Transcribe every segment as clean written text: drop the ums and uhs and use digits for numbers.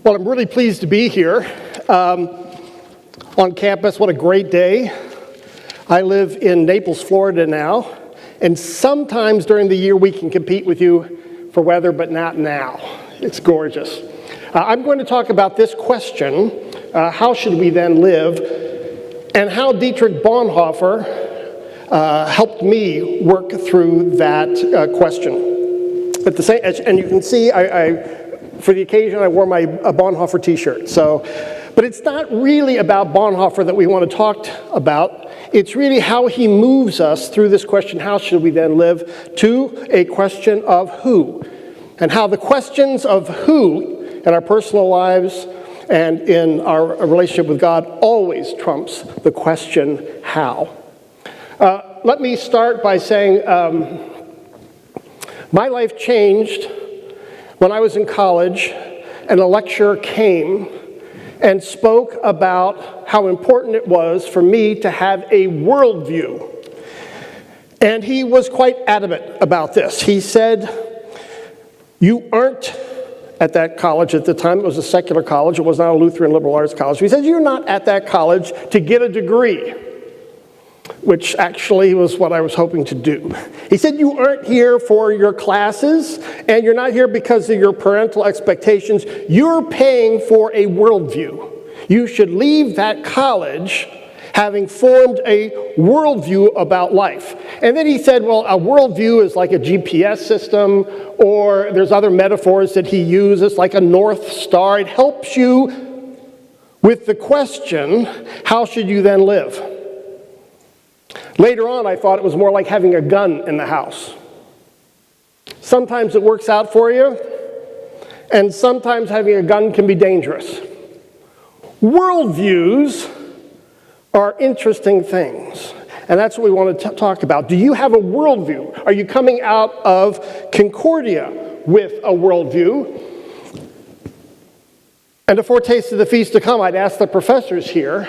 Well, I'm really pleased to be here on campus. What a great day. I live in Naples, Florida now, and sometimes during the year we can compete with you for weather, but not now. It's gorgeous. I'm going to talk about this question, how should we then live, and how Dietrich Bonhoeffer helped me work through that question. At the same, and you can see, for the occasion, I wore my Bonhoeffer t-shirt. But it's not really about Bonhoeffer that we want to talk about. It's really how he moves us through this question, how should we then live, to a question of who. And how the questions of who in our personal lives and in our relationship with God always trumps the question how. Let me start by saying my life changed when I was in college and a lecturer came and spoke about how important it was for me to have a worldview. And he was quite adamant about this. He said, you aren't at that college at the time. It was a secular college. It was not a Lutheran liberal arts college. He said, you're not at that college to get a degree, which actually was what I was hoping to do. He said, you aren't here for your classes, and you're not here because of your parental expectations. You're paying for a worldview. You should leave that college having formed a worldview about life. And then he said, well, a worldview is like a GPS system, or there's other metaphors that he uses, like a North Star. It helps you with the question, how should you then live? Later on, I thought it was more like having a gun in the house. Sometimes it works out for you, and sometimes having a gun can be dangerous. Worldviews are interesting things, and that's what we want to talk about. Do you have a worldview? Are you coming out of Concordia with a worldview? And a foretaste of the feast to come, I'd ask the professors here,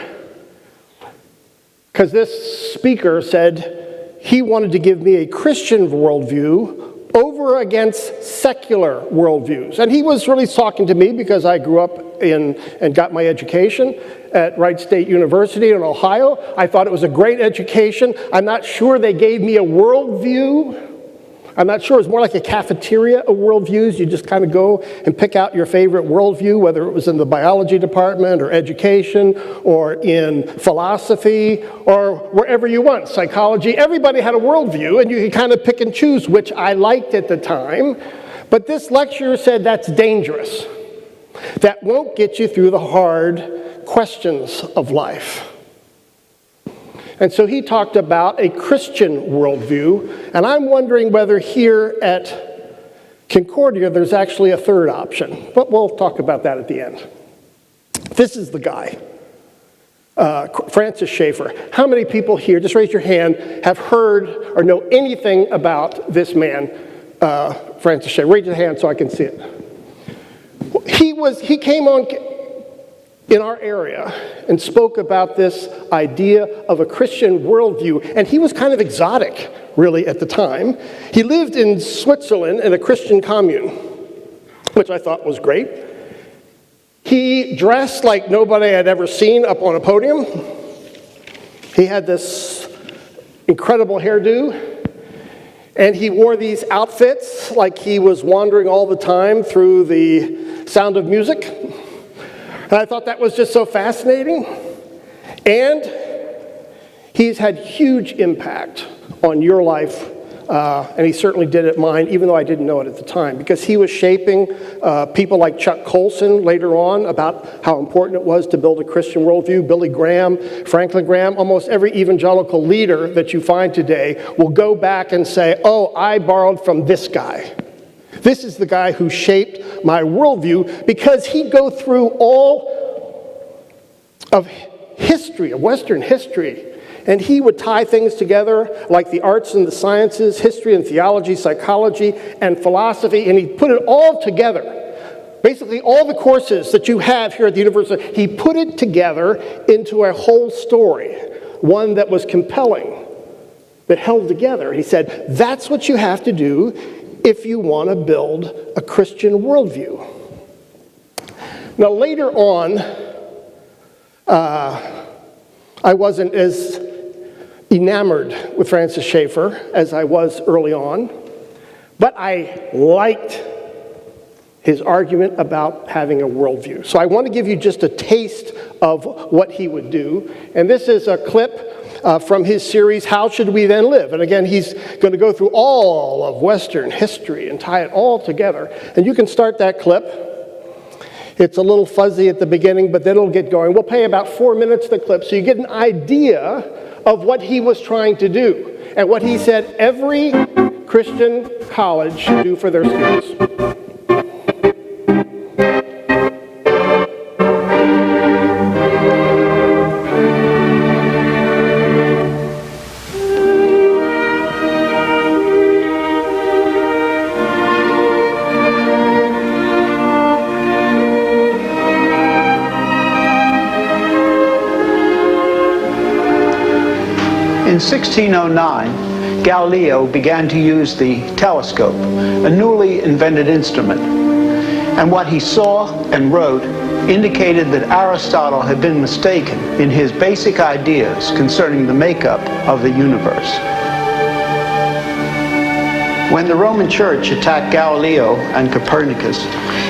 because this speaker said he wanted to give me a Christian worldview over against secular worldviews. And he was really talking to me because I grew up and got my education at Wright State University in Ohio. I thought it was a great education. I'm not sure they gave me a worldview. I'm not sure. It's more like a cafeteria of worldviews. You just kind of go and pick out your favorite worldview, whether it was in the biology department or education or in philosophy or wherever you want, psychology. Everybody had a worldview, and you could kind of pick and choose, which I liked at the time. But this lecturer said that's dangerous. That won't get you through the hard questions of life. And so he talked about a Christian worldview, and I'm wondering whether here at Concordia there's actually a third option. But we'll talk about that at the end. This is the guy, Francis Schaeffer. How many people here, just raise your hand, have heard or know anything about this man, Francis Schaeffer? Raise your hand so I can see it. He came on in our area and spoke about this idea of a Christian worldview. And he was kind of exotic, really, at the time. He lived in Switzerland in a Christian commune, which I thought was great. He dressed like nobody had ever seen up on a podium. He had this incredible hairdo. And he wore these outfits like he was wandering all the time through the Sound of Music. And I thought that was just so fascinating. And he's had huge impact on your life, and he certainly did at mine, even though I didn't know it at the time, because he was shaping people like Chuck Colson later on about how important it was to build a Christian worldview. Billy Graham, Franklin Graham, almost every evangelical leader that you find today will go back and say, oh, I borrowed from this guy. This is the guy who shaped my worldview, because he'd go through all of history, of Western history, and he would tie things together like the arts and the sciences, history and theology, psychology and philosophy, and he'd put it all together. Basically, all the courses that you have here at the university, he put it together into a whole story, one that was compelling, that held together. He said, that's what you have to do if you want to build a Christian worldview. Now, later on, I wasn't as enamored with Francis Schaeffer as I was early on, but I liked his argument about having a worldview. So I want to give you just a taste of what he would do. And this is a clip from his series, How Should We Then Live? And again, he's going to go through all of Western history and tie it all together. And you can start that clip. It's a little fuzzy at the beginning, but then it'll get going. We'll play about 4 minutes of the clip so you get an idea of what he was trying to do and what he said every Christian college should do for their students. In 1609, Galileo began to use the telescope, a newly invented instrument. And what he saw and wrote indicated that Aristotle had been mistaken in his basic ideas concerning the makeup of the universe. When the Roman Church attacked Galileo and Copernicus,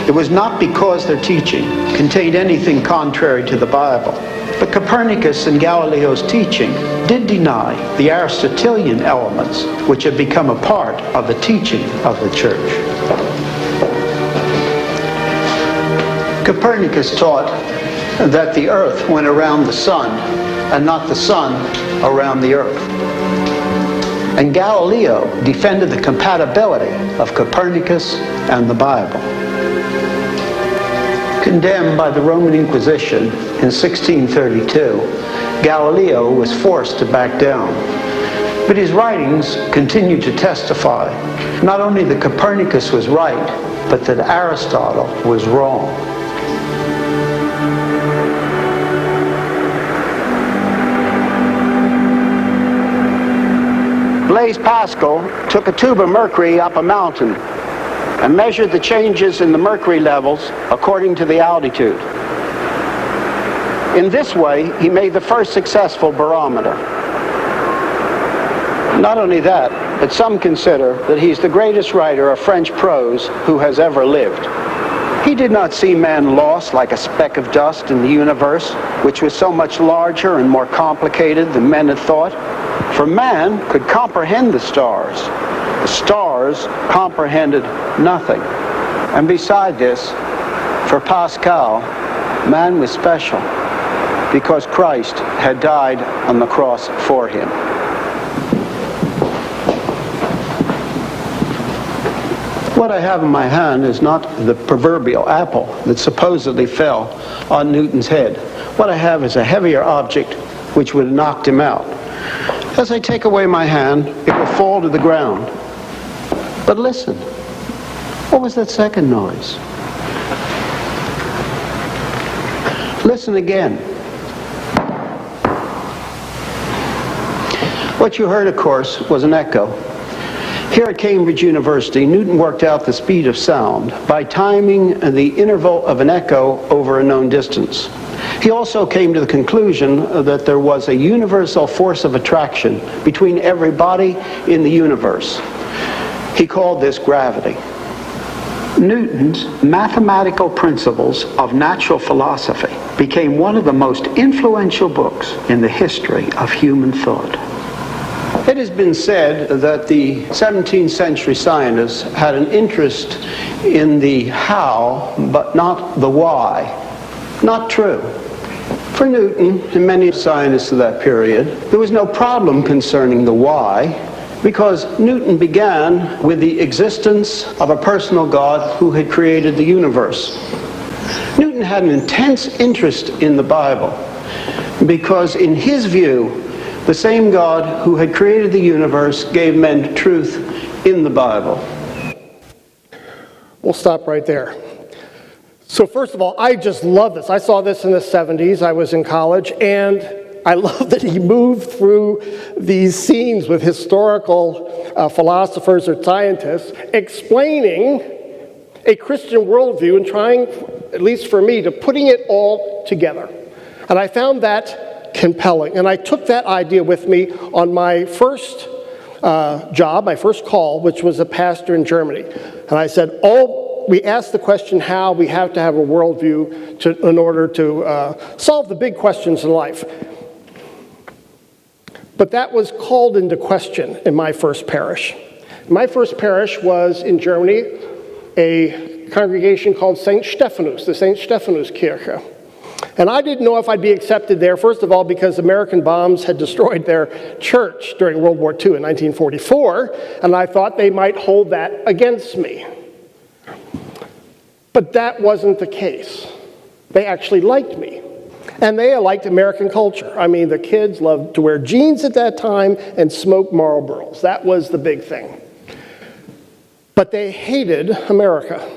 it was not because their teaching contained anything contrary to the Bible. But Copernicus and Galileo's teaching did deny the Aristotelian elements which had become a part of the teaching of the church. Copernicus taught that the earth went around the sun and not the sun around the earth. And Galileo defended the compatibility of Copernicus and the Bible. Condemned by the Roman Inquisition in 1632, Galileo was forced to back down. But his writings continued to testify not only that Copernicus was right, but that Aristotle was wrong. Blaise Pascal took a tube of mercury up a mountain and measured the changes in the mercury levels according to the altitude. In this way, he made the first successful barometer. Not only that, but some consider that he's the greatest writer of French prose who has ever lived. He did not see man lost like a speck of dust in the universe, which was so much larger and more complicated than men had thought. For man could comprehend the stars. The stars comprehended nothing. And beside this, for Pascal, man was special because Christ had died on the cross for him. What I have in my hand is not the proverbial apple that supposedly fell on Newton's head. What I have is a heavier object which would have knocked him out. As I take away my hand, it will fall to the ground. But listen, what was that second noise? Listen again. What you heard, of course, was an echo. Here at Cambridge University, Newton worked out the speed of sound by timing the interval of an echo over a known distance. He also came to the conclusion that there was a universal force of attraction between every body in the universe. He called this gravity. Newton's Mathematical Principles of Natural Philosophy became one of the most influential books in the history of human thought. It has been said that the 17th century scientists had an interest in the how, but not the why. Not true. For Newton and many scientists of that period, there was no problem concerning the why, because Newton began with the existence of a personal God who had created the universe. Newton had an intense interest in the Bible, because in his view, the same God who had created the universe gave men truth in the Bible. We'll stop right there. So first of all, I just love this. I saw this in the 70s. I was in college, and I love that he moved through these scenes with historical philosophers or scientists explaining a Christian worldview and trying, at least for me, to putting it all together. And I found that compelling. And I took that idea with me on my first job, my first call, which was a pastor in Germany. And I said, we ask the question how, we have to have a worldview in order to solve the big questions in life. But that was called into question in my first parish. My first parish was in Germany, a congregation called St. Stephanus, the St. Stephanus Kirche. And I didn't know if I'd be accepted there, first of all, because American bombs had destroyed their church during World War II in 1944, and I thought they might hold that against me. But that wasn't the case. They actually liked me. And they liked American culture. I mean, the kids loved to wear jeans at that time and smoke Marlboros. That was the big thing. But they hated America.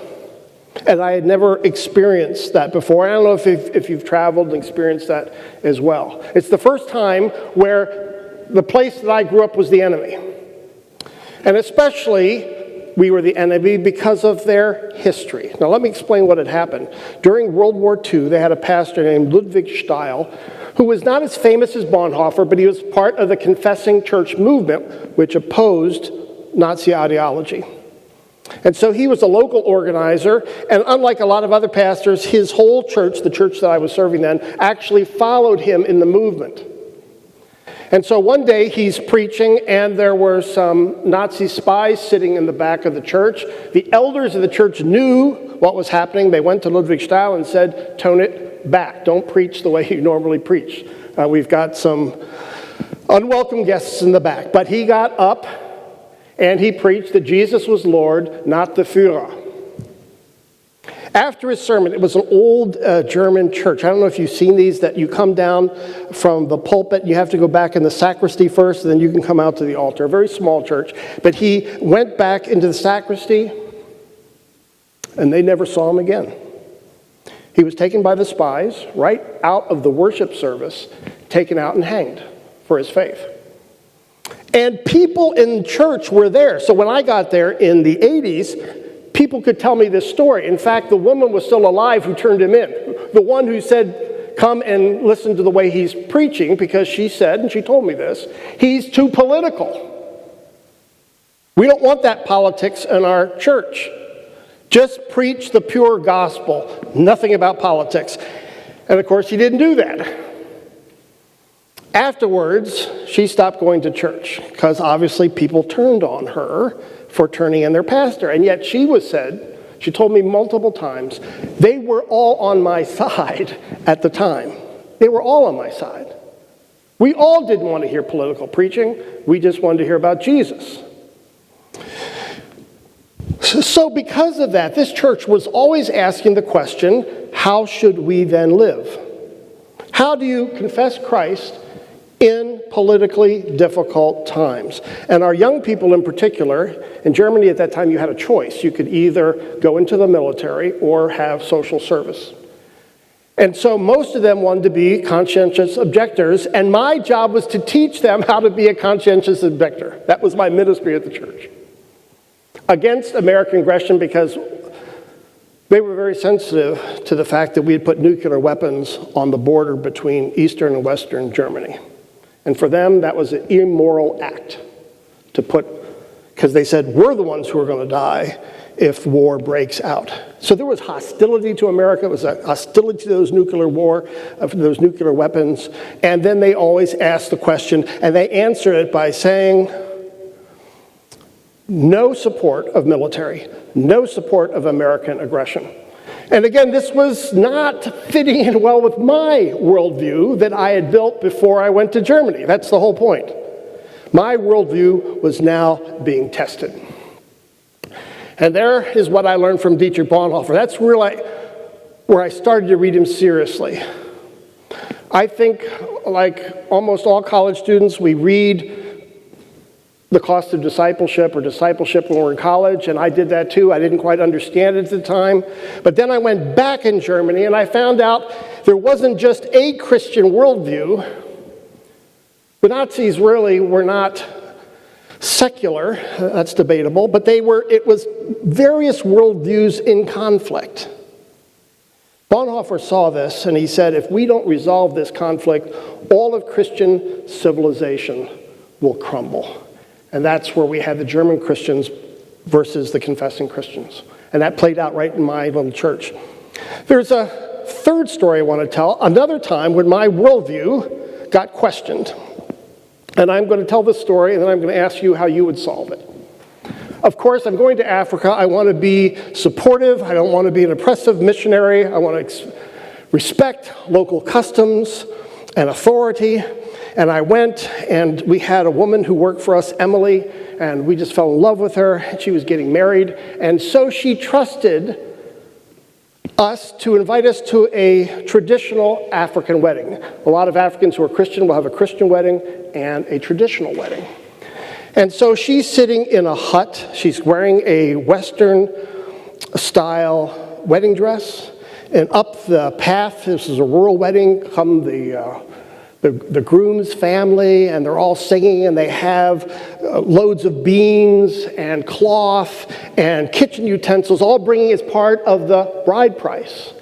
And I had never experienced that before. I don't know if you've traveled and experienced that as well. It's the first time where the place that I grew up was the enemy. And especially, we were the enemy because of their history. Now let me explain what had happened. During World War II, they had a pastor named Ludwig Steil, who was not as famous as Bonhoeffer, but he was part of the confessing church movement, which opposed Nazi ideology. And so he was a local organizer, and unlike a lot of other pastors, his whole church, the church that I was serving then, actually followed him in the movement. And so one day he's preaching, and there were some Nazi spies sitting in the back of the church. The elders of the church knew what was happening. They went to Ludwig Steil and said, "Tone it back. Don't preach the way you normally preach. We've got some unwelcome guests in the back." But he got up and he preached that Jesus was Lord, not the Führer. After his sermon, it was an old German church. I don't know if you've seen these, that you come down from the pulpit, you have to go back in the sacristy first, and then you can come out to the altar. A very small church. But he went back into the sacristy, and they never saw him again. He was taken by the spies right out of the worship service, taken out and hanged for his faith. And people in church were there. So when I got there in the 80s, people could tell me this story. In fact, the woman was still alive who turned him in. The one who said, "Come and listen to the way he's preaching," because she said, and she told me this, "He's too political. We don't want that politics in our church. Just preach the pure gospel, nothing about politics." And of course, he didn't do that. Afterwards, she stopped going to church because obviously people turned on her for turning in their pastor. And yet she told me multiple times, they were all on my side at the time. They were all on my side. We all didn't want to hear political preaching. We just wanted to hear about Jesus. So because of that, this church was always asking the question, how should we then live? How do you confess Christ in politically difficult times? And our young people in particular, in Germany at that time you had a choice. You could either go into the military or have social service. And so most of them wanted to be conscientious objectors, and my job was to teach them how to be a conscientious objector. That was my ministry at the church. Against American aggression, because they were very sensitive to the fact that we had put nuclear weapons on the border between Eastern and Western Germany. And for them, that was an immoral act to put, because they said, we're the ones who are going to die if war breaks out. So there was hostility to America. It was a hostility to those nuclear weapons. And then they always asked the question, and they answered it by saying, no support of military, no support of American aggression. And again, this was not fitting in well with my worldview that I had built before I went to Germany. That's the whole point. My worldview was now being tested. And there is what I learned from Dietrich Bonhoeffer. That's really where I started to read him seriously. I think, like almost all college students, we read The Cost of Discipleship or Discipleship when we're in college, and I did that too. I didn't quite understand it at the time. But then I went back in Germany and I found out there wasn't just a Christian worldview. The Nazis really were not secular, that's debatable, but it was various worldviews in conflict. Bonhoeffer saw this, and he said, if we don't resolve this conflict, all of Christian civilization will crumble. And that's where we had the German Christians versus the confessing Christians. And that played out right in my little church. There's a third story I want to tell, another time when my worldview got questioned. And I'm going to tell this story, and then I'm going to ask you how you would solve it. Of course, I'm going to Africa. I want to be supportive. I don't want to be an oppressive missionary. I want to respect local customs and authority. And I went, and we had a woman who worked for us, Emily, and we just fell in love with her. She was getting married. And so she trusted us to invite us to a traditional African wedding. A lot of Africans who are Christian will have a Christian wedding and a traditional wedding. And so she's sitting in a hut. She's wearing a Western-style wedding dress. And up the path, this is a rural wedding, come the groom's family, and they're all singing, and they have loads of beans and cloth and kitchen utensils, all bringing as part of the bride price.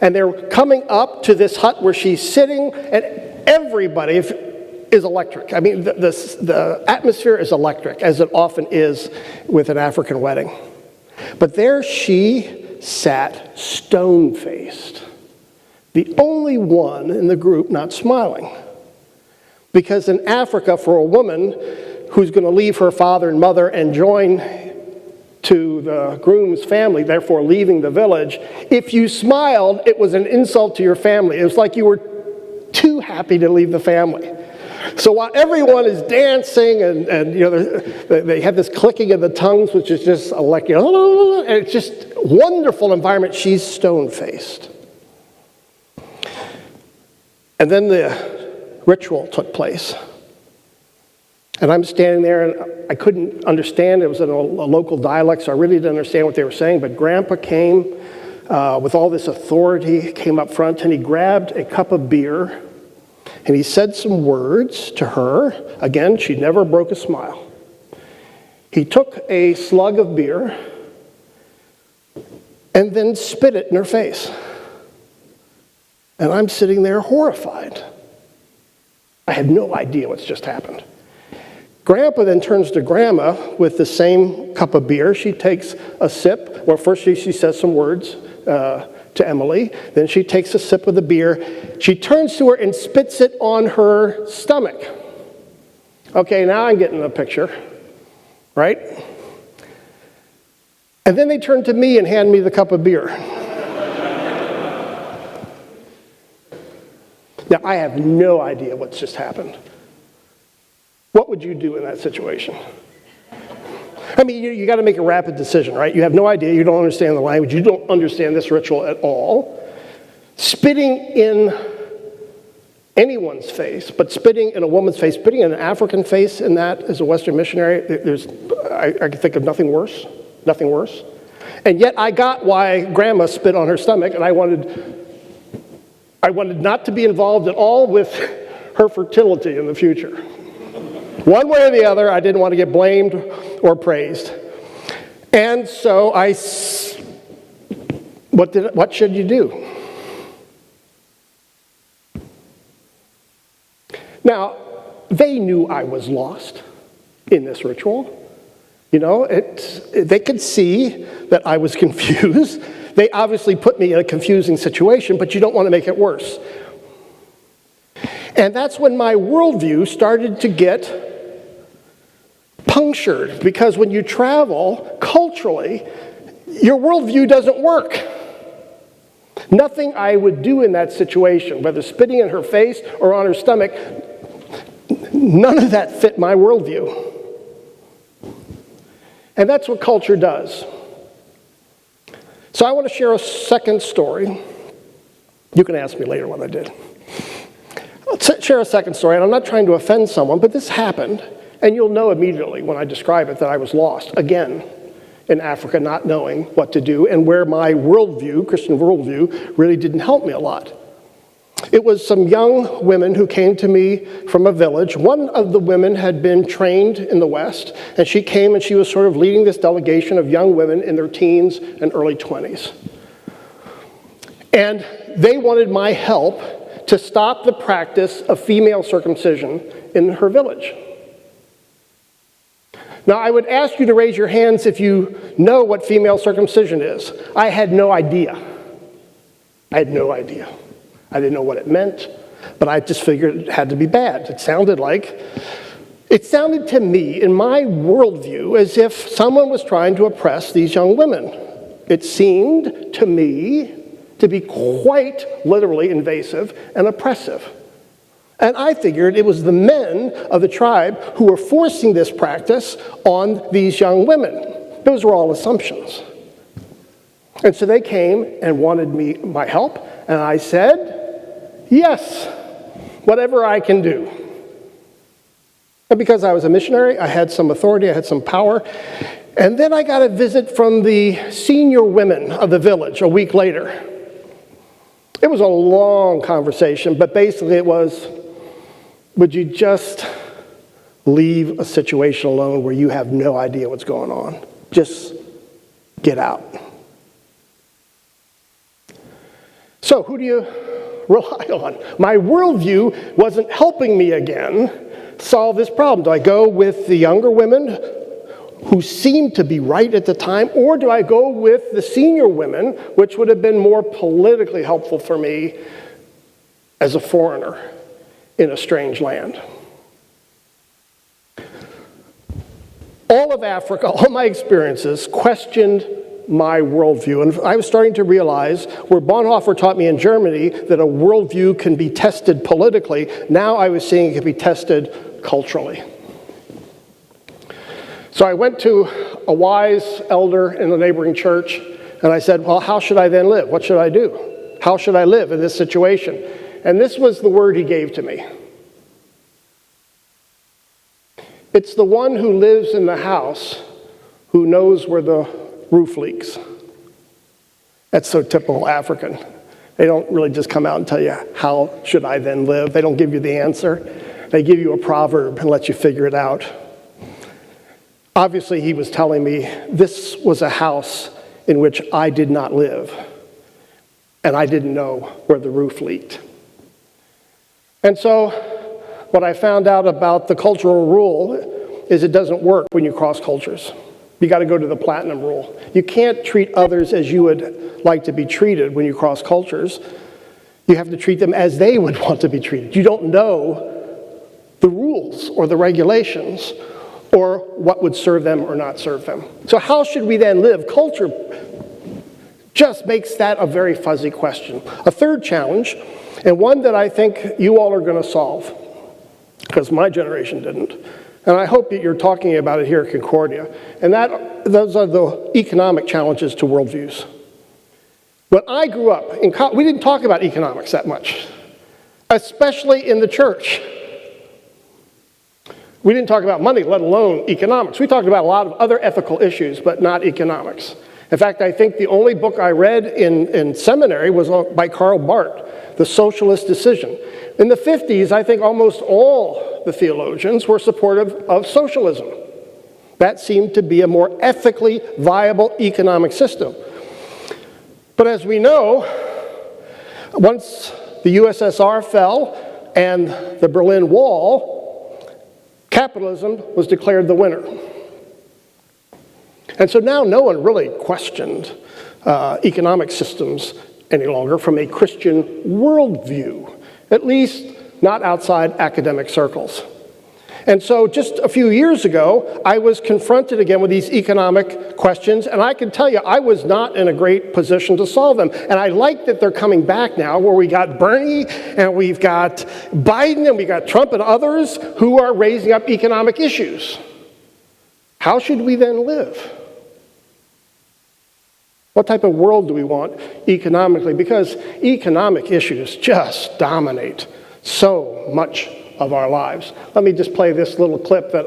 And they're coming up to this hut where she's sitting, and everybody is electric. I mean, the atmosphere is electric, as it often is with an African wedding. But there she sat stone-faced, the only one in the group not smiling. Because in Africa, for a woman who's going to leave her father and mother and join to the groom's family, therefore leaving the village, if you smiled, it was an insult to your family. It was like you were too happy to leave the family. So while everyone is dancing and you know, they have this clicking of the tongues, which is just like, you know, and it's just wonderful environment, she's stone-faced. And then the ritual took place. And I'm standing there, and I couldn't understand. It was in a local dialect, so I really didn't understand what they were saying. But Grandpa came with all this authority, came up front, and he grabbed a cup of beer, and he said some words to her. Again, she never broke a smile. He took a slug of beer and then spit it in her face. And I'm sitting there horrified. I had no idea what's just happened. Grandpa then turns to Grandma with the same cup of beer. She takes a sip. Well, first she says some words to Emily. Then she takes a sip of the beer. She turns to her and spits it on her stomach. Okay, now I'm getting a picture, right? And then they turn to me and hand me the cup of beer. Now, I have no idea what's just happened. What would you do in that situation? I mean, you got to make a rapid decision, right? You have no idea. You don't understand the language. You don't understand this ritual at all. Spitting in anyone's face, but spitting in a woman's face, spitting in an African face in that as a Western missionary, I can think of nothing worse. Nothing worse. And yet I got why Grandma spit on her stomach, and I wanted not to be involved at all with her fertility in the future. One way or the other, I didn't want to get blamed or praised. And so what should you do? Now, they knew I was lost in this ritual. You know, they could see that I was confused. They obviously put me in a confusing situation, but you don't want to make it worse. And that's when my worldview started to get punctured, because when you travel culturally, your worldview doesn't work. Nothing I would do in that situation, whether spitting in her face or on her stomach, none of that fit my worldview. And that's what culture does. So I want to share a second story. You can ask me later what I did. I'll share a second story, and I'm not trying to offend someone, but this happened, and you'll know immediately when I describe it that I was lost, again, in Africa, not knowing what to do, and where my worldview, Christian worldview, really didn't help me a lot. It was some young women who came to me from a village. One of the women had been trained in the West, and she came and she was sort of leading this delegation of young women in their teens and early 20s. And they wanted my help to stop the practice of female circumcision in her village. Now, I would ask you to raise your hands if you know what female circumcision is. I had no idea. I had no idea. I didn't know what it meant, but I just figured it had to be bad. It sounded to me, in my worldview, as if someone was trying to oppress these young women. It seemed to me to be quite literally invasive and oppressive. And I figured it was the men of the tribe who were forcing this practice on these young women. Those were all assumptions. And so they came and wanted my help, and I said, yes, whatever I can do. And because I was a missionary, I had some authority, I had some power. And then I got a visit from the senior women of the village a week later. It was a long conversation, but basically it was, would you just leave a situation alone where you have no idea what's going on? Just get out. So who do you rely on? My worldview wasn't helping me again solve this problem. Do I go with the younger women who seemed to be right at the time, or do I go with the senior women, which would have been more politically helpful for me as a foreigner in a strange land? All of Africa, all my experiences questioned my worldview. And I was starting to realize, where Bonhoeffer taught me in Germany that a worldview can be tested politically, now I was seeing it can be tested culturally. So I went to a wise elder in the neighboring church, and I said, well, how should I then live? What should I do? How should I live in this situation? And this was the word he gave to me. It's the one who lives in the house who knows where the roof leaks. That's so typical African. They don't really just come out and tell you, how should I then live? They don't give you the answer. They give you a proverb and let you figure it out. Obviously, he was telling me this was a house in which I did not live, and I didn't know where the roof leaked. And so what I found out about the cultural rule is it doesn't work when you cross cultures. You got to go to the platinum rule. You can't treat others as you would like to be treated when you cross cultures. You have to treat them as they would want to be treated. You don't know the rules or the regulations or what would serve them or not serve them. So how should we then live? Culture just makes that a very fuzzy question. A third challenge, and one that I think you all are going to solve, because my generation didn't, and I hope that you're talking about it here at Concordia, and those are the economic challenges to worldviews. When I grew up, we didn't talk about economics that much, especially in the church. We didn't talk about money, let alone economics. We talked about a lot of other ethical issues, but not economics. In fact, I think the only book I read in seminary was by Karl Barth, The Socialist Decision. In the 50s, I think almost all the theologians were supportive of socialism. That seemed to be a more ethically viable economic system. But as we know, once the USSR fell and the Berlin Wall, capitalism was declared the winner. And so now no one really questioned economic systems any longer from a Christian worldview, at least not outside academic circles. And so just a few years ago, I was confronted again with these economic questions, and I can tell you, I was not in a great position to solve them. And I like that they're coming back now, where we got Bernie, and we've got Biden, and we got Trump and others who are raising up economic issues. How should we then live? What type of world do we want economically? Because economic issues just dominate so much of our lives. Let me just play this little clip that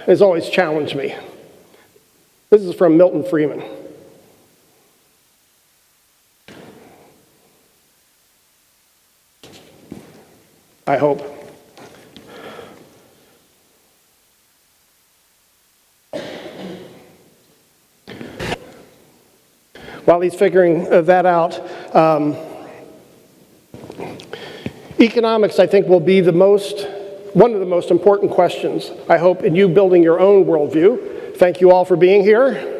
has always challenged me. This is from Milton Friedman. I hope. While he's figuring that out, economics, I think, will be one of the most important questions, I hope, in you building your own worldview. Thank you all for being here.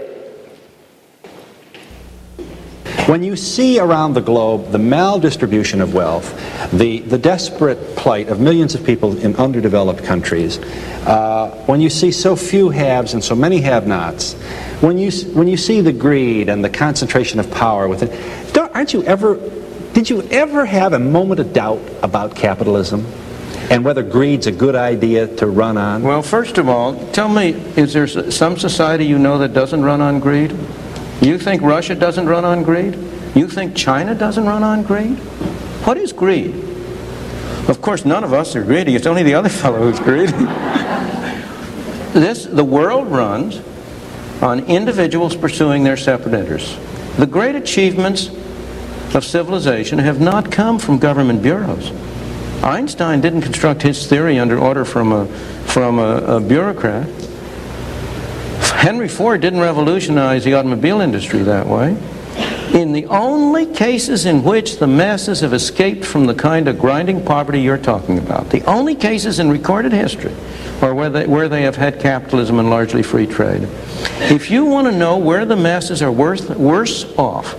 When you see around the globe the maldistribution of wealth, the desperate plight of millions of people in underdeveloped countries, when you see so few haves and so many have-nots, when you see the greed and the concentration of power within, did you ever have a moment of doubt about capitalism and whether greed's a good idea to run on? Well, first of all, tell me, is there some society you know that doesn't run on greed? You think Russia doesn't run on greed? You think China doesn't run on greed? What is greed? Of course, none of us are greedy. It's only the other fellow who's greedy. The world runs on individuals pursuing their separate interests. The great achievements of civilization have not come from government bureaus. Einstein didn't construct his theory under order from a bureaucrat. Henry Ford didn't revolutionize the automobile industry that way. In the only cases in which the masses have escaped from the kind of grinding poverty you're talking about, the only cases in recorded history are where they have had capitalism and largely free trade. If you want to know where the masses are worst off,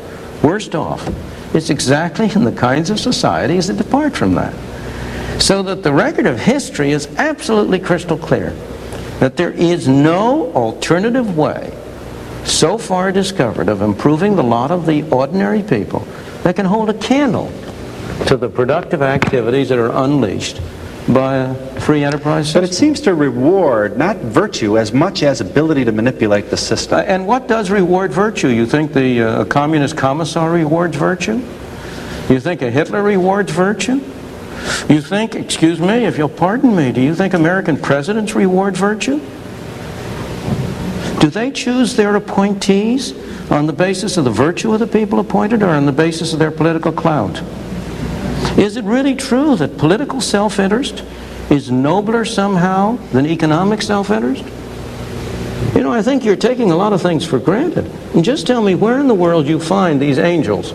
it's exactly in the kinds of societies that depart from that. So that the record of history is absolutely crystal clear that there is no alternative way so far discovered of improving the lot of the ordinary people that can hold a candle to the productive activities that are unleashed by a free enterprise system. But it seems to reward not virtue as much as ability to manipulate the system. And what does reward virtue? You think the communist commissar rewards virtue? You think a Hitler rewards virtue? You think, excuse me, if you'll pardon me, do you think American presidents reward virtue? Do they choose their appointees on the basis of the virtue of the people appointed or on the basis of their political clout? Is it really true that political self-interest is nobler somehow than economic self-interest? You know, I think you're taking a lot of things for granted. And just tell me where in the world you find these angels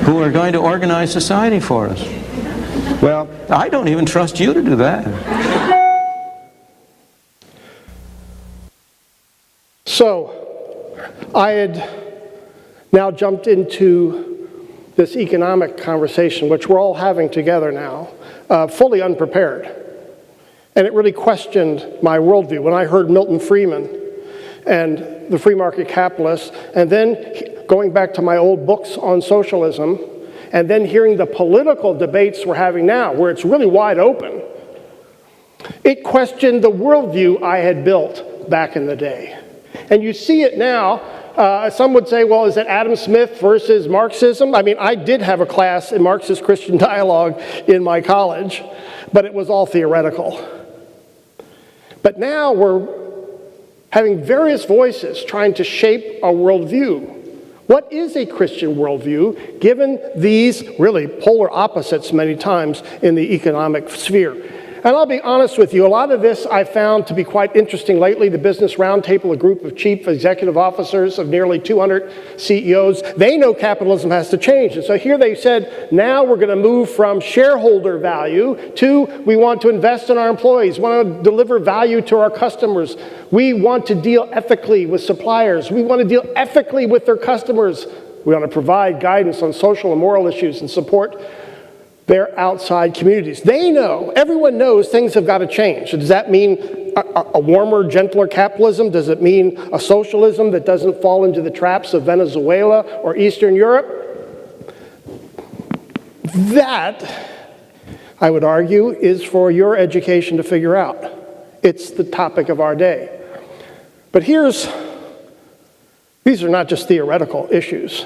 who are going to organize society for us. Well, I don't even trust you to do that. So, I had now jumped into this economic conversation, which we're all having together now, fully unprepared. And it really questioned my worldview. When I heard Milton Friedman and the free market capitalists, and then going back to my old books on socialism, and then hearing the political debates we're having now, where it's really wide open, it questioned the worldview I had built back in the day. And you see it now. Some would say, well, is it Adam Smith versus Marxism? I mean, I did have a class in Marxist Christian dialogue in my college, but it was all theoretical. But now we're having various voices trying to shape a worldview. What is a Christian worldview, given these really polar opposites many times in the economic sphere? And I'll be honest with you, a lot of this I found to be quite interesting lately. The Business Roundtable, a group of chief executive officers of nearly 200 CEOs, they know capitalism has to change. And so here they said, now we're going to move from shareholder value to we want to invest in our employees, want to deliver value to our customers. We want to deal ethically with suppliers. We want to deal ethically with their customers. We want to provide guidance on social and moral issues and support their outside communities. They know, everyone knows things have got to change. So does that mean a warmer, gentler capitalism? Does it mean a socialism that doesn't fall into the traps of Venezuela or Eastern Europe? That, I would argue, is for your education to figure out. It's the topic of our day. But these are not just theoretical issues.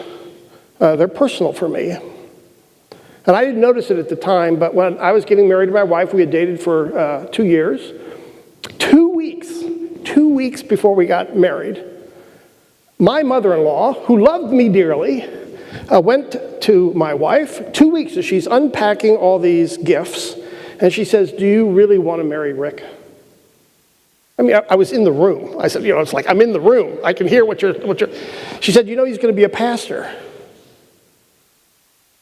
They're personal for me. And I didn't notice it at the time, but when I was getting married to my wife, we had dated for 2 years. 2 weeks before we got married, my mother-in-law, who loved me dearly, went to my wife 2 weeks as she's unpacking all these gifts, And she says, do you really want to marry Rick? I mean, I was in the room. I said, it's like, I'm in the room. I can hear what you're. She said, he's going to be a pastor.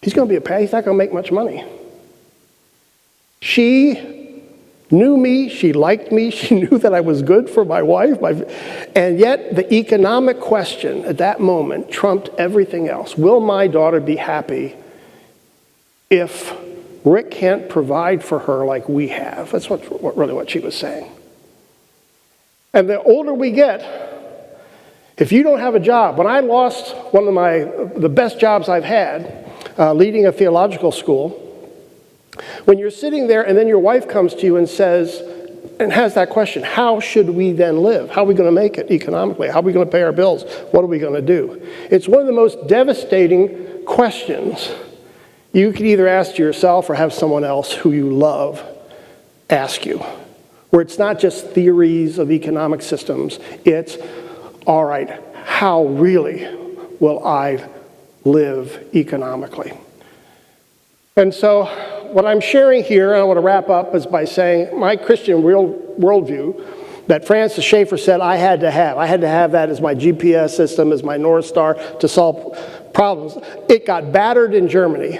He's going to be a pastor. He's not going to make much money. She knew me. She liked me. She knew that I was good for my wife. And yet the economic question at that moment trumped everything else. Will my daughter be happy if Rick can't provide for her like we have? That's really what she was saying. And the older we get, if you don't have a job, when I lost one of the best jobs I've had, leading a theological school, when you're sitting there and then your wife comes to you and says, and has that question, how should we then live? How are we going to make it economically? How are we going to pay our bills? What are we going to do? It's one of the most devastating questions you can either ask to yourself or have someone else who you love ask you. Where it's not just theories of economic systems, it's, all right, how really will I live economically? And so what I'm sharing here, and I want to wrap up, is by saying my Christian worldview that Francis Schaeffer said I had to have. I had to have that as my GPS system, as my North Star to solve problems. It got battered in Germany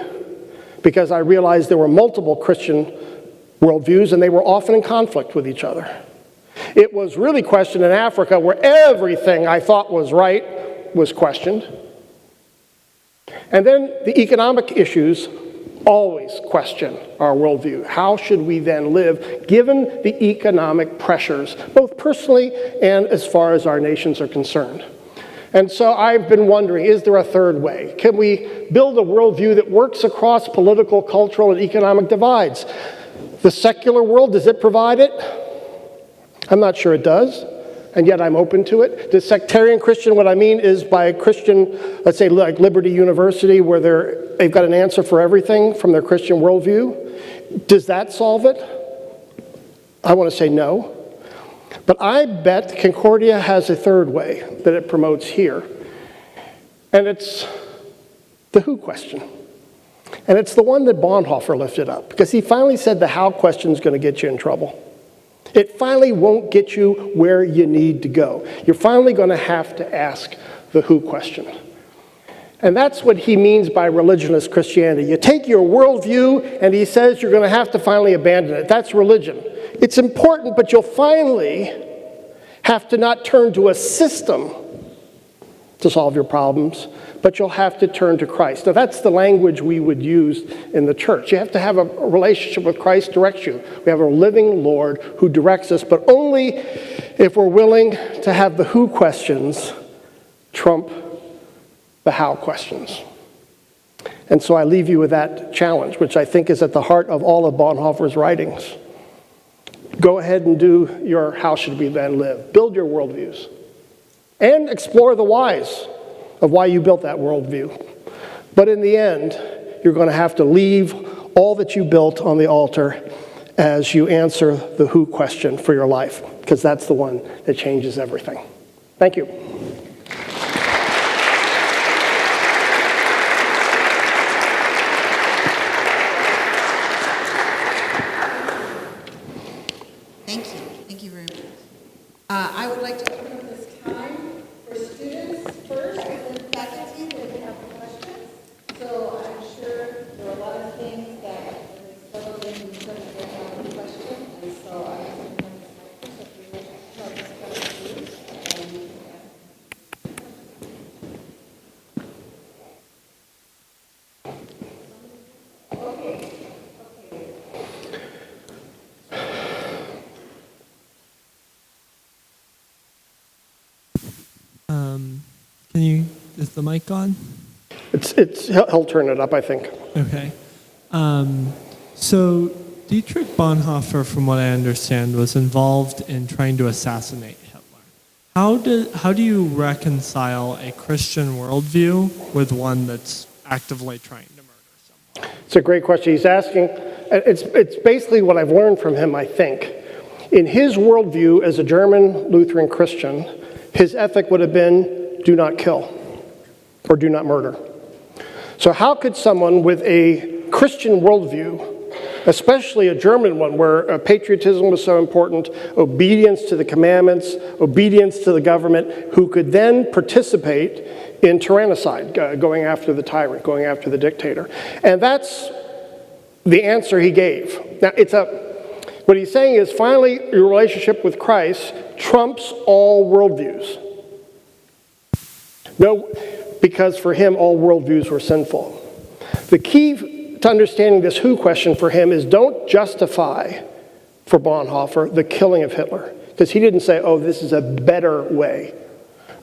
because I realized there were multiple Christian worldviews, and they were often in conflict with each other. It was really questioned in Africa, where everything I thought was right was questioned. And then the economic issues always question our worldview. How should we then live, given the economic pressures, both personally and as far as our nations are concerned? And so I've been wondering, is there a third way? Can we build a worldview that works across political, cultural, and economic divides? The secular world, does it provide it? I'm not sure it does, and yet I'm open to it. The sectarian Christian, what I mean is by a Christian, let's say like Liberty University, where they've got an answer for everything from their Christian worldview. Does that solve it? I want to say no. But I bet Concordia has a third way that it promotes here. And it's the who question. And it's the one that Bonhoeffer lifted up, because he finally said the how question is going to get you in trouble. It finally won't get you where you need to go. You're finally going to have to ask the who question. And that's what he means by religionless Christianity. You take your worldview, and he says you're going to have to finally abandon it. That's religion. It's important, but you'll finally have to not turn to a system to solve your problems, but you'll have to turn to Christ. Now, that's the language we would use in the church. You have to have a relationship with Christ directs you. We have a living Lord who directs us, but only if we're willing to have the who questions trump the how questions. And so I leave you with that challenge, which I think is at the heart of all of Bonhoeffer's writings. Go ahead and do your how should we then live. Build your worldviews. And explore the whys of why you built that worldview. But in the end, you're going to have to leave all that you built on the altar as you answer the who question for your life, because that's the one that changes everything. Thank you. Thank you very much. I would like to open up this time for students first, and then faculty that have questions. So I'm sure there are a lot of things that some of them you couldn't have a question, and so I'm going to have this if you wish to tell this question, and you can ask. Is the mic on? He'll turn it up, I think. Okay. So Dietrich Bonhoeffer, from what I understand, was involved in trying to assassinate Hitler. How do you reconcile a Christian worldview with one that's actively trying to murder someone? It's a great question. He's asking, it's basically what I've learned from him, I think. In his worldview as a German Lutheran Christian, his ethic would have been do not kill or do not murder. So how could someone with a Christian worldview especially a German one where patriotism was so important, obedience to the commandments, obedience to the government, who could then participate in tyrannicide, going after the tyrant, going after the dictator. And that's the answer he gave. Now, what he's saying is, finally, your relationship with Christ trumps all worldviews. No, because for him, all worldviews were sinful. The key to understanding this who question for him is, don't justify, for Bonhoeffer, the killing of Hitler. Because he didn't say, oh, this is a better way.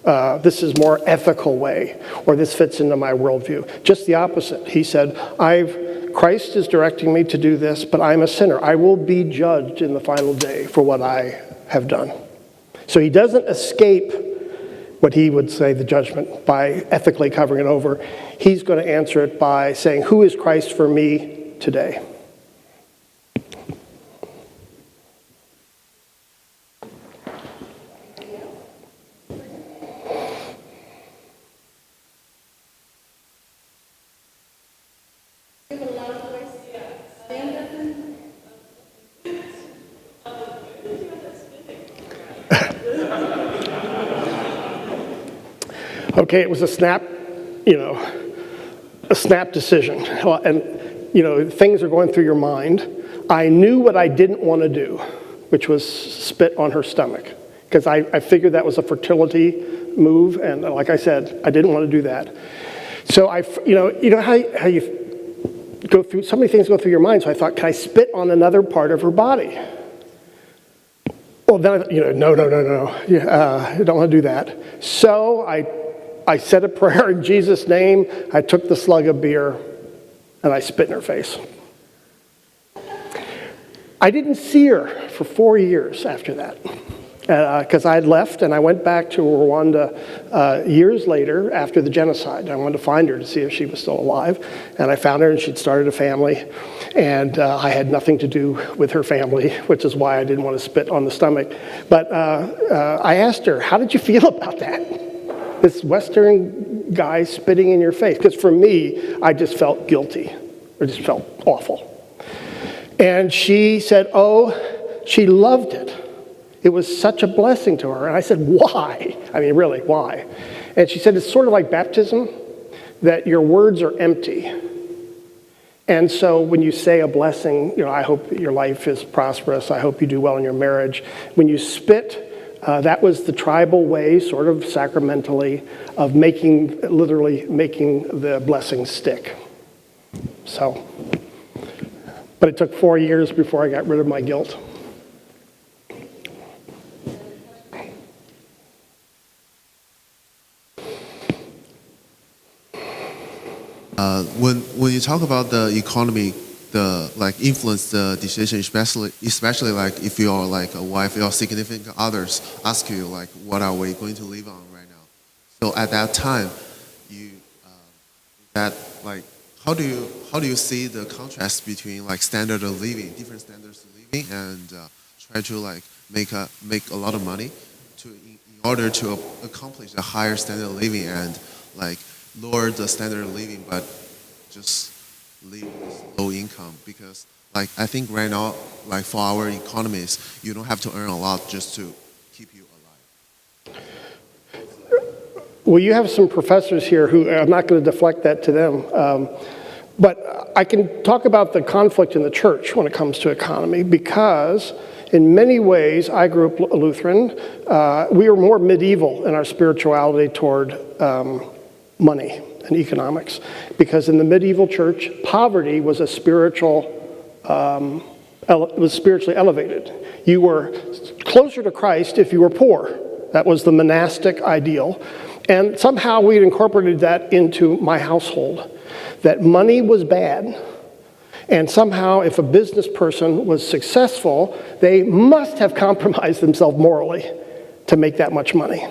This is more ethical way, or this fits into my worldview. Just the opposite. He said, Christ is directing me to do this, but I'm a sinner. I will be judged in the final day for what I have done. So he doesn't escape what he would say the judgment by ethically covering it over. He's going to answer it by saying, who is Christ for me today? Okay, it was a snap decision. And, things are going through your mind. I knew what I didn't want to do, which was spit on her stomach, because I figured that was a fertility move, and like I said, I didn't want to do that. So how you go through, so many things go through your mind, so I thought, can I spit on another part of her body? Well, then, no, I don't want to do that. So I said a prayer in Jesus' name, I took the slug of beer, and I spit in her face. I didn't see her for 4 years after that, because I had left, and I went back to Rwanda years later after the genocide. I wanted to find her to see if she was still alive, and I found her, and she'd started a family, and I had nothing to do with her family, which is why I didn't want to spit on the stomach. But I asked her, how did you feel about that? This Western guy spitting in your face. Because for me, I just felt guilty. I just felt awful. And she said, she loved it. It was such a blessing to her. And I said, why? I mean, really, why? And she said, it's sort of like baptism, that your words are empty. And so when you say a blessing, I hope that your life is prosperous. I hope you do well in your marriage. When you spit, that was the tribal way, sort of sacramentally, of literally making the blessing stick. So, but it took 4 years before I got rid of my guilt. When you talk about the economy, influence the decision, especially like if you're like a wife, your significant others ask you like, what are we going to live on right now? So at that time, how do you see the contrast between like standard of living, different standards of living, and try to like make a lot of money in order to accomplish a higher standard of living and like lower the standard of living, but just live with low income? Because like I think right now, like for our economies, you don't have to earn a lot just to keep you alive. Well, you have some professors here who, I'm not going to deflect that to them, but I can talk about the conflict in the church when it comes to economy, because in many ways, I grew up Lutheran. We were more medieval in our spirituality toward money and economics, because in the medieval church, poverty was spiritually elevated. You were closer to Christ if you were poor. That was the monastic ideal. And somehow we'd incorporated that into my household, that money was bad. And somehow if a business person was successful, they must have compromised themselves morally to make that much money.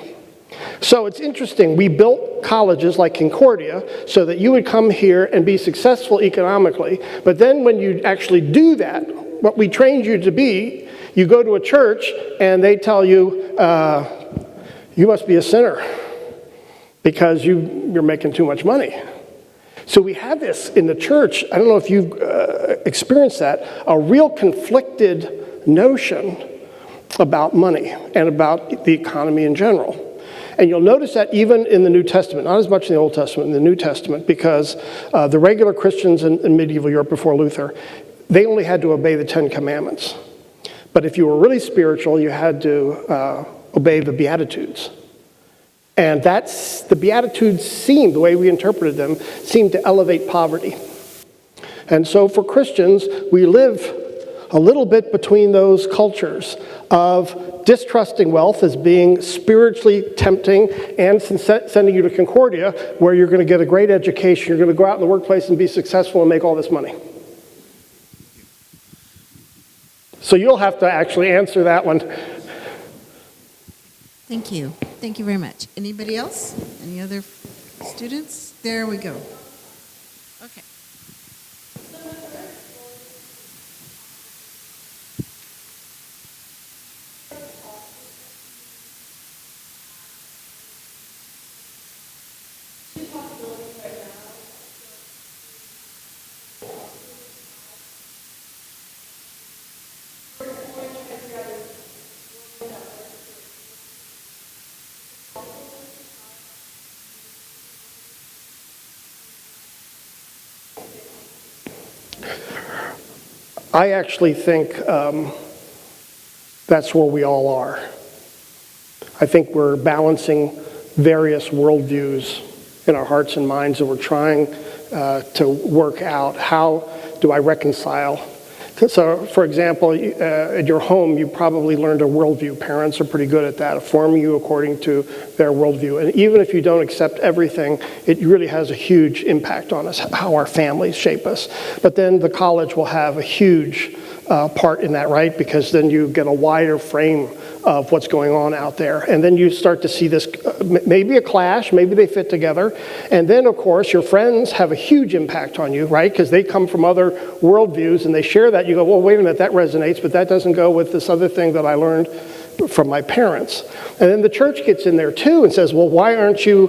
So it's interesting, we built colleges like Concordia so that you would come here and be successful economically, but then when you actually do that, what we trained you to be, you go to a church and they tell you, you must be a sinner because you're making too much money. So we have this in the church, I don't know if you've experienced that, a real conflicted notion about money and about the economy in general. And you'll notice that even in the New Testament, not as much in the Old Testament, in the New Testament, because the regular Christians in medieval Europe before Luther, they only had to obey the Ten Commandments. But if you were really spiritual, you had to obey the Beatitudes. And that's, the Beatitudes seemed, the way we interpreted them, seemed to elevate poverty. And so for Christians, we live a little bit between those cultures of distrusting wealth as being spiritually tempting and sending you to Concordia, where you're going to get a great education, you're going to go out in the workplace and be successful and make all this money. So you'll have to actually answer that one. Thank you. Thank you very much. Anybody else? Any other students? There we go. Okay. I actually think that's where we all are. I think we're balancing various worldviews in our hearts and minds, and we're trying to work out how do I reconcile. So, for example, at your home, you probably learned a worldview. Parents are pretty good at that, forming you according to their worldview. And even if you don't accept everything, it really has a huge impact on us, how our families shape us. But then the college will have a huge part in that, right? Because then you get a wider frame of what's going on out there. And then you start to see this, maybe a clash, maybe they fit together. And then, of course, your friends have a huge impact on you, right? Because they come from other worldviews and they share that. You go, well, wait a minute, that resonates, but that doesn't go with this other thing that I learned from my parents. And then the church gets in there too and says, well, why aren't you,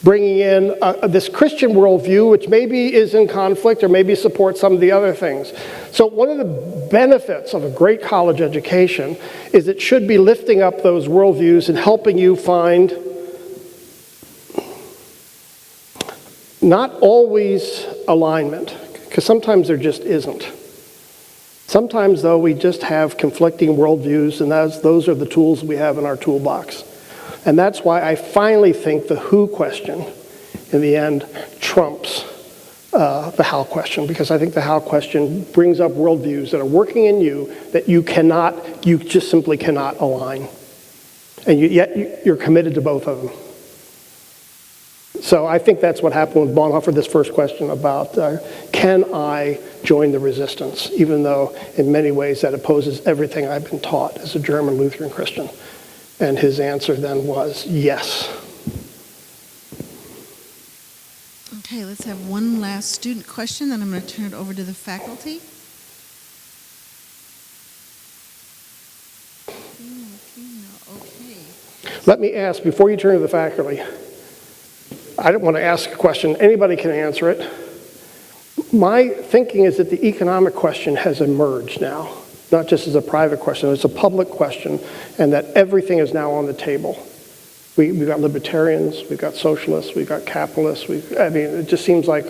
bringing in this Christian worldview, which maybe is in conflict or maybe supports some of the other things. So one of the benefits of a great college education is it should be lifting up those worldviews and helping you find not always alignment, because sometimes there just isn't. Sometimes, though, we just have conflicting worldviews, and those are the tools we have in our toolbox. And that's why I finally think the who question, in the end, trumps the how question, because I think the how question brings up worldviews that are working in you that you just simply cannot align. And yet you're committed to both of them. So I think that's what happened with Bonhoeffer, this first question about can I join the resistance, even though in many ways that opposes everything I've been taught as a German Lutheran Christian. And his answer then was yes. Okay, let's have one last student question, then I'm going to turn it over to the faculty. Okay. Let me ask, before you turn to the faculty, I don't want to ask a question. Anybody can answer it. My thinking is that the economic question has emerged now, not just as a private question, it's a public question, and that everything is now on the table. We've got libertarians, we've got socialists, we've got capitalists. It just seems like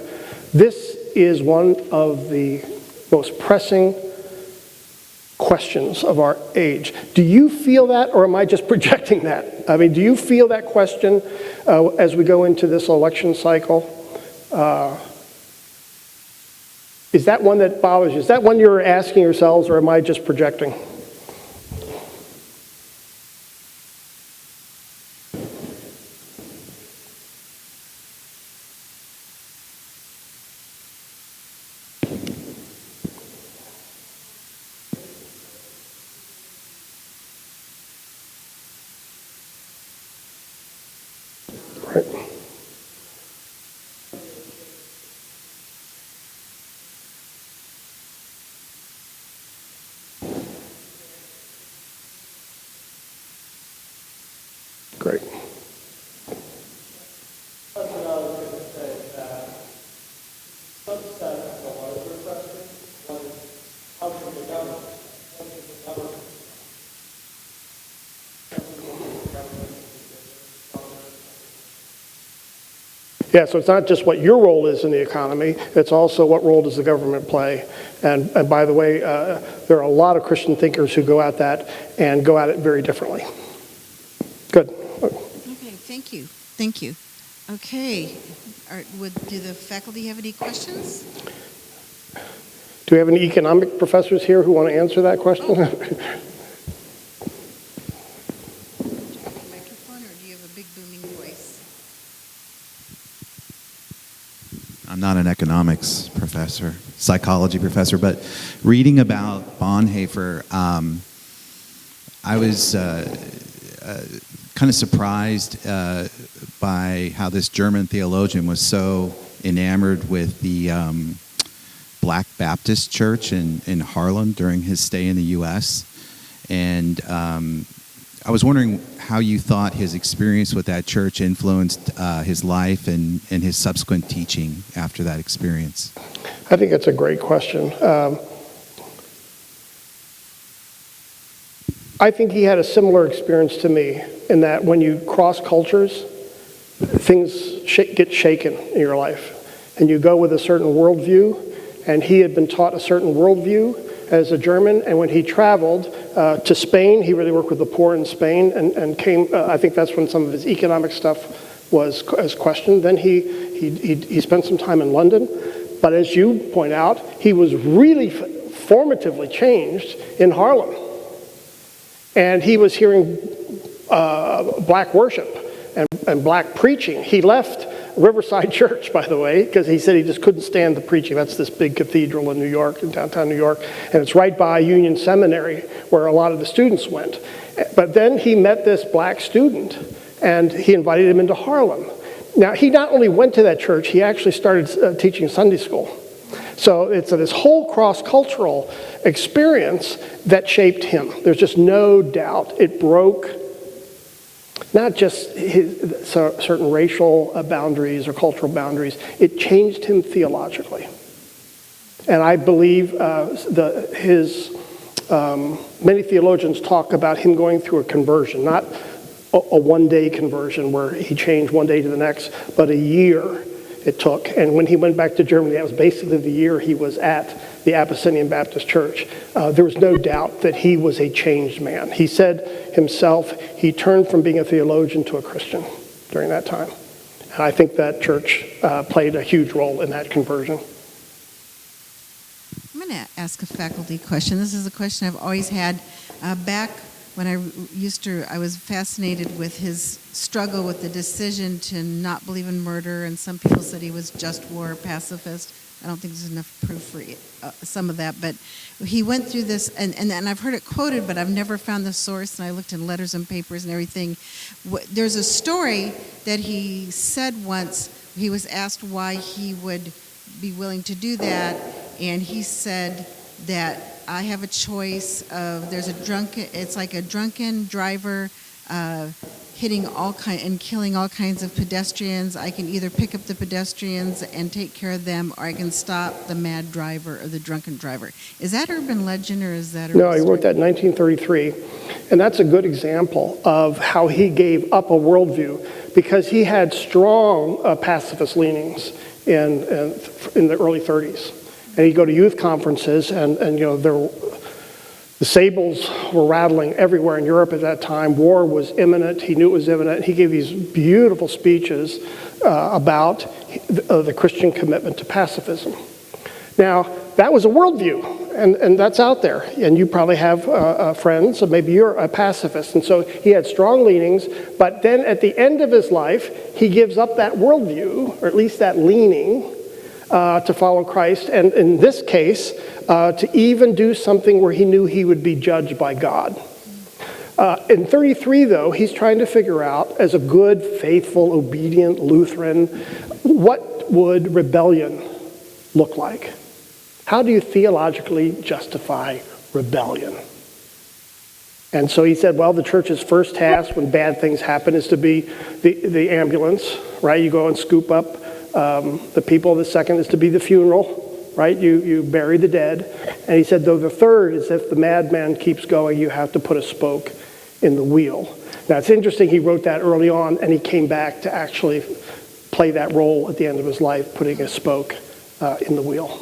this is one of the most pressing questions of our age. Do you feel that, or am I just projecting that? Do you feel that question as we go into this election cycle? Is that one that bothers you? Is that one you're asking yourselves, or am I just projecting? Right. Great. That's what I was going to say. Yeah, so it's not just what your role is in the economy, it's also what role does the government play. And by the way, there are a lot of Christian thinkers who go at that and go at it very differently. Good. Okay, thank you. Thank you. Okay, do the faculty have any questions? Do we have any economic professors here who want to answer that question? Oh. Microphone, or do you have a big booming voice? I'm not an economics professor, psychology professor, but reading about Bonhoeffer, I was kind of surprised by how this German theologian was so enamored with the Black Baptist Church in Harlem during his stay in the U.S. And I was wondering how you thought his experience with that church influenced his life and his subsequent teaching after that experience. I think that's a great question. I think he had a similar experience to me in that when you cross cultures, things get shaken in your life. And you go with a certain worldview, and he had been taught a certain worldview as a German, and when he traveled to Spain, he really worked with the poor in Spain and came, I think that's when some of his economic stuff was questioned. Then he spent some time in London, but as you point out, he was really formatively changed in Harlem. And he was hearing black worship and black preaching. He left Riverside Church, by the way, because he said he just couldn't stand the preaching. That's this big cathedral in New York, in downtown New York, and it's right by Union Seminary, where a lot of the students went. But then he met this black student, and he invited him into Harlem. Now, he not only went to that church, he actually started teaching Sunday school. So it's this whole cross-cultural experience that shaped him. There's just no doubt. It broke not just certain racial boundaries or cultural boundaries. It changed him theologically. And I believe many theologians talk about him going through a conversion, not a one-day conversion where he changed one day to the next, but a year it took. And when he went back to Germany, that was basically the year he was at the Abyssinian Baptist Church. There was no doubt that he was a changed man. He said himself, he turned from being a theologian to a Christian during that time. And I think that church played a huge role in that conversion. I'm going to ask a faculty question. This is a question I've always had. Back when I was fascinated with his struggle with the decision to not believe in murder, and some people said he was just war pacifist. I don't think there's enough proof for some of that, but he went through this, and I've heard it quoted, but I've never found the source, and I looked in letters and papers and everything. There's a story that he said once. He was asked why he would be willing to do that, and he said that I have a choice of, it's like a drunken driver hitting and killing all kinds of pedestrians. I can either pick up the pedestrians and take care of them, or I can stop the mad driver or the drunken driver. Is that urban legend, or is that urban No, he wrote that in 1933, and that's a good example of how he gave up a worldview, because he had strong pacifist leanings in the early 30s. And he'd go to youth conferences, and the sables were rattling everywhere in Europe at that time. War was imminent. He knew it was imminent. He gave these beautiful speeches about the Christian commitment to pacifism. Now, that was a worldview, and that's out there. And you probably have friends, so maybe you're a pacifist. And so he had strong leanings, but then at the end of his life, he gives up that worldview, or at least that leaning, to follow Christ, and in this case, to even do something where he knew he would be judged by God. In 33, though, he's trying to figure out, as a good, faithful, obedient Lutheran, what would rebellion look like? How do you theologically justify rebellion? And so he said, well, the church's first task when bad things happen is to be the ambulance, right? You go and scoop up the people. The second is to be the funeral, right? You bury the dead. And he said, though the third is if the madman keeps going, you have to put a spoke in the wheel. Now, it's interesting he wrote that early on, and he came back to actually play that role at the end of his life, putting a spoke in the wheel.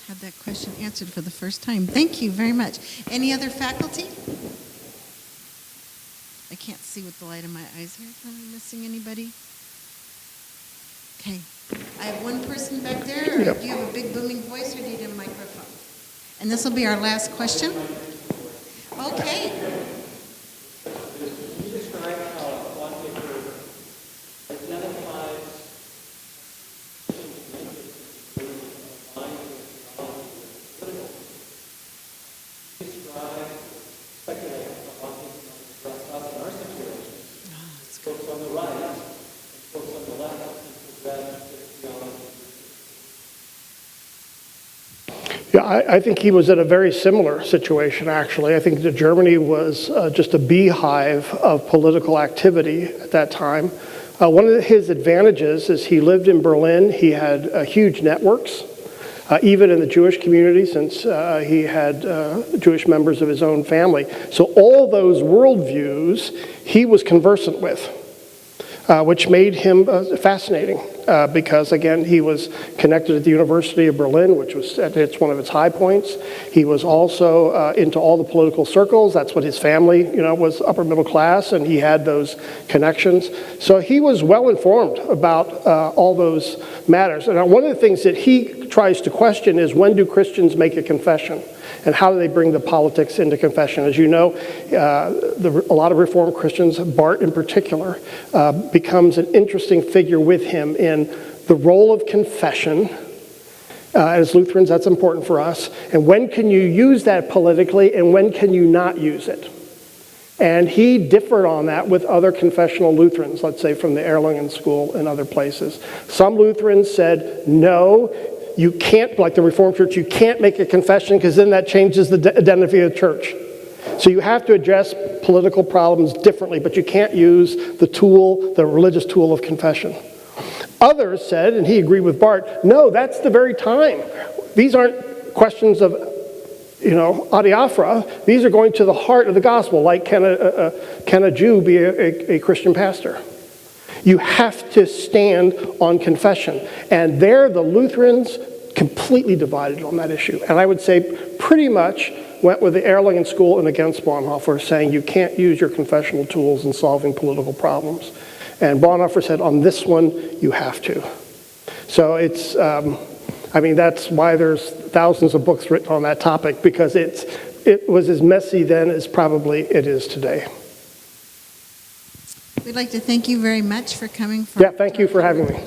Had that question answered for the first time. Thank you very much. Any other faculty? I can't see with the light in my eyes here. Am I missing anybody? Okay. I have one person back there. Or do you have a big booming voice, or do you need a microphone? And this will be our last question. Okay. Can you describe how Bonhoeffer identifies speculate how Bonhoeffer might address us in our situation. Folks on the right and folks on the left and progress theology. Yeah, I think he was in a very similar situation, actually. I think that Germany was just a beehive of political activity at that time. One of his advantages is he lived in Berlin. He had huge networks, even in the Jewish community, since he had Jewish members of his own family. So all those worldviews he was conversant with, which made him fascinating. Because, again, he was connected at the University of Berlin, which was it's one of its high points. He was also into all the political circles. That's what his family, was upper middle class, and he had those connections. So he was well informed about all those matters. And one of the things that he tries to question is, when do Christians make a confession? And how do they bring the politics into confession? As you know, a lot of Reformed Christians, Barth in particular, becomes an interesting figure with him in the role of confession. As Lutherans, that's important for us. And when can you use that politically, and when can you not use it? And he differed on that with other confessional Lutherans, let's say from the Erlangen School and other places. Some Lutherans said, no, you can't, like the Reformed Church, you can't make a confession because then that changes the identity of the church. So you have to address political problems differently, but you can't use the religious tool of confession. Others said, and he agreed with Barth, no, that's the very time. These aren't questions of, adiaphora. These are going to the heart of the gospel, like can a Jew be a Christian pastor? You have to stand on confession. And there the Lutherans completely divided on that issue. And I would say pretty much went with the Erlangen School and against Bonhoeffer, saying you can't use your confessional tools in solving political problems. And Bonhoeffer said, on this one, you have to. So it's, that's why there's thousands of books written on that topic, because it was as messy then as probably it is today. We'd like to thank you very much for coming. Yeah, thank you for having me.